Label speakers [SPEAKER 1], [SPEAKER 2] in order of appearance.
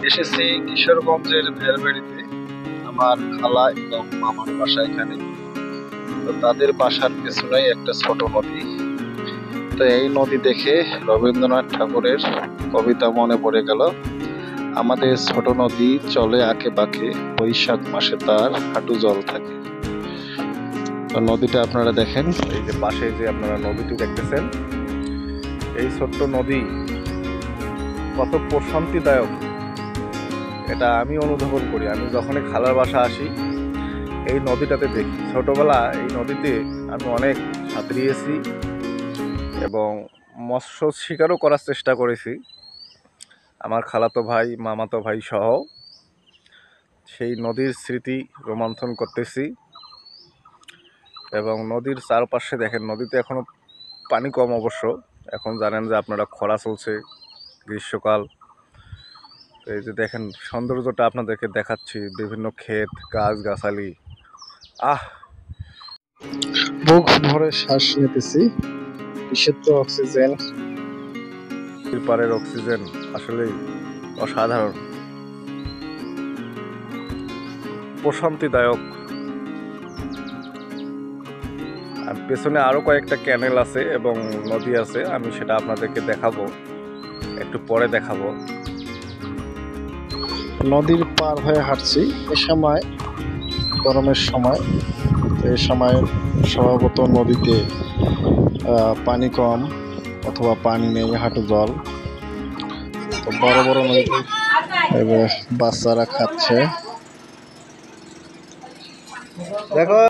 [SPEAKER 1] এসেছি কিশোরগঞ্জের ভেলবেড়িতে। আমার খালা এবং মামার বাসা এখানে। তো তাদের বাসার পেছনেই একটা ছোট নদী। তো এই নদী দেখে রবীন্দ্রনাথ ঠাকুরের কবিতা মনে পড়ে গেল, আমাদের ছোট নদী চলে আঁকে বাঁকে, বৈশাখ মাসে তার হাঁটু জল থাকে। তো নদীটা আপনারা দেখেন, এই যে পাশে যে আপনারা নদীটি দেখতেছেন, এই ছোট্ট নদী কত প্রশান্তিদায়ক এটা আমি অনুধাবন করি। আমি যখনই খালার বাসা আসি এই নদীটাতে দেখি। ছোটবেলা এই নদীতে আমি অনেক সাঁতরিয়েছি এবং মৎস্য শিকারও করার চেষ্টা করেছি আমার খালাতো ভাই মামাতো ভাই সহ। সেই নদীর স্মৃতি রোমন্থন করতেছি এবং নদীর চারপাশে দেখেন, নদীতে এখনো পানি কম অবশ্য। এখন জানেন যে আপনারা খরা চলছে, গ্রীষ্মকাল। এই যে দেখেন সৌন্দর্যটা আপনাদেরকে দেখাচ্ছি, বিভিন্ন ক্ষেত গাছগাছালি। বুক ভরে শ্বাস নিতেছি, বিশুদ্ধ অক্সিজেন। পাড়ের অক্সিজেন আসলেই অসাধারণ, প্রশান্তিদায়ক। আর পেছনে আরো কয়েকটা ক্যানেল আছে এবং নদী আছে, আমি সেটা আপনাদেরকে দেখাবো, একটু পরে দেখাবো। নদীর পার হয়ে হাঁটছি এ সময়, গরমের সময়। এই সময় স্বভাবত নদীতে পানি কম অথবা পানি নেই, হাঁটু জল। তো বড় বড় নদীতে বাচ্চারা খাচ্ছে, দেখো।